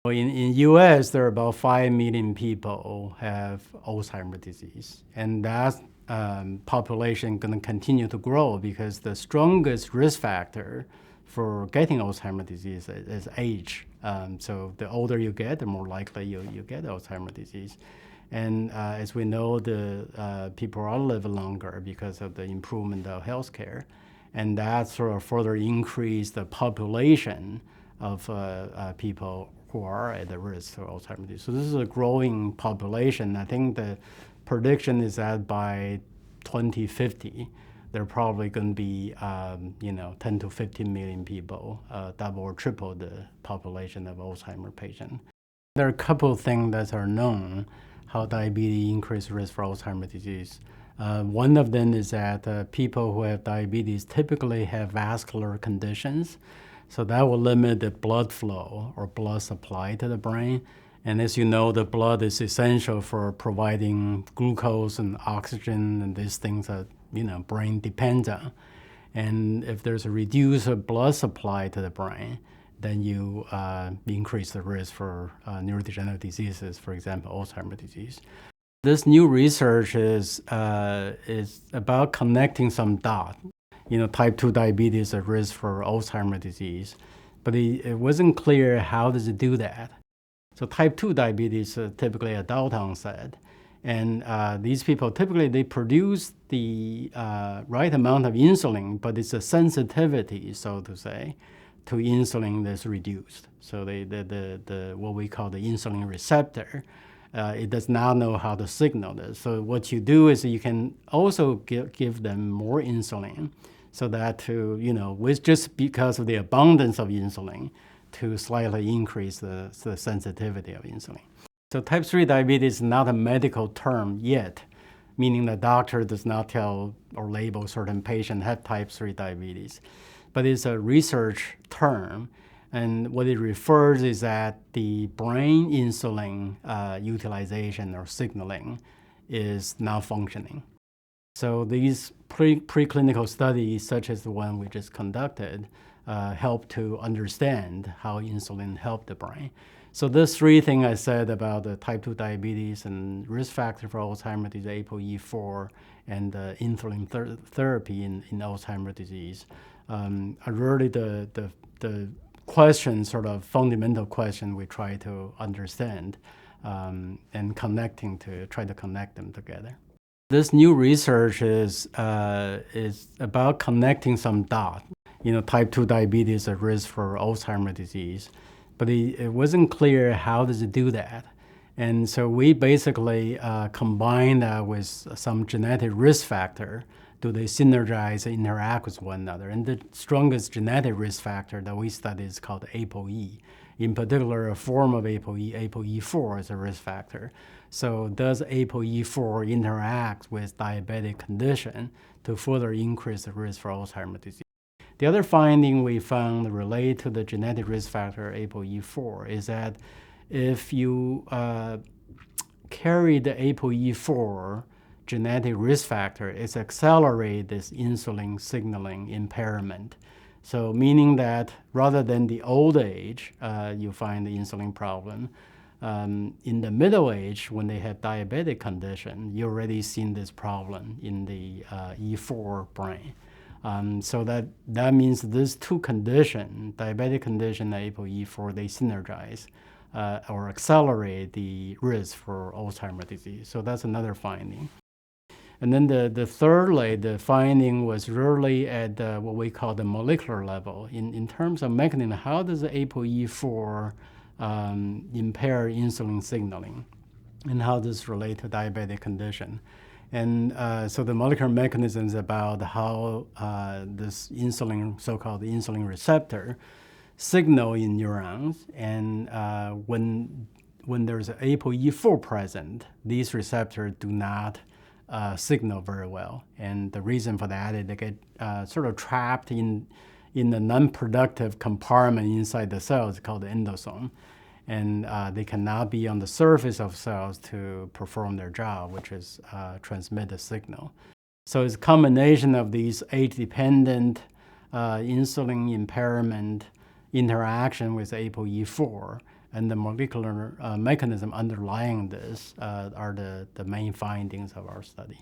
Well, in US, there are about 5 million people have Alzheimer's disease, and that population going to continue to grow because the strongest risk factor for getting Alzheimer's disease is age. So the older you get, the more likely you get Alzheimer's disease. And as we know, the people all live longer because of the improvement of healthcare, and that sort of further increase the population of people who are at the risk for Alzheimer's disease. So this is a growing population. I think the prediction is that by 2050, there are probably going to be 10 to 15 million people, double or triple the population of Alzheimer's patients. There are a couple of things that are known how diabetes increases risk for Alzheimer's disease. One of them is that people who have diabetes typically have vascular conditions. So that will limit the blood flow or blood supply to the brain. And as you know, the blood is essential for providing glucose and oxygen and these things that brain depends on. And if there's a reduced blood supply to the brain, then you increase the risk for neurodegenerative diseases, for example, Alzheimer's disease. This new research is about connecting some dots. Type 2 diabetes is a risk for Alzheimer's disease, but it wasn't clear how does it do that. So type 2 diabetes is typically adult onset, and these people typically they produce the right amount of insulin, but it's a sensitivity, so to say, to insulin that's reduced. So the what we call the insulin receptor, it does not know how to signal this. So what you do is you can also give them more insulin, so that with just because of the abundance of insulin, to slightly increase the sensitivity of insulin. So type 3 diabetes is not a medical term yet, meaning the doctor does not tell or label certain patients have type 3 diabetes. But it's a research term, and what it refers is that the brain insulin utilization or signaling is not functioning. So these preclinical studies, such as the one we just conducted, help to understand how insulin helps the brain. So those three things I said about the type 2 diabetes and risk factor for Alzheimer's disease, ApoE4, and insulin therapy in Alzheimer's disease, are really the question, sort of fundamental question we try to understand and try to connect them together. This new research is about connecting some dots. Type 2 diabetes is a risk for Alzheimer's disease, but it wasn't clear how does it do that. And so we basically combine that with some genetic risk factor. Do they synergize and interact with one another? And the strongest genetic risk factor that we study is called ApoE. In particular, a form of ApoE, ApoE4, is a risk factor. So does ApoE4 interact with diabetic condition to further increase the risk for Alzheimer's disease? The other finding we found related to the genetic risk factor ApoE4 is that if you carry the ApoE4 genetic risk factor, it accelerates this insulin signaling impairment. So meaning that rather than the old age, you find the insulin problem, in the middle age, when they have diabetic condition, you already seen this problem in the E4 brain. So that means these two conditions, diabetic condition and ApoE4, they synergize or accelerate the risk for Alzheimer's disease. So that's another finding. And then the thirdly, the finding was really at what we call the molecular level. In terms of mechanism, how does the ApoE4 impair insulin signaling, and how does this relate to diabetic condition? And so the molecular mechanism is about how this insulin, so-called insulin receptor, signal in neurons, and when there's an ApoE4 present, these receptors do not signal very well. And the reason for that is they get sort of trapped in the non-productive compartment inside the cells called the endosome. And they cannot be on the surface of cells to perform their job, which is transmit the signal. So it's a combination of these age-dependent insulin impairment interaction with ApoE4 and the molecular mechanism underlying this are the main findings of our study.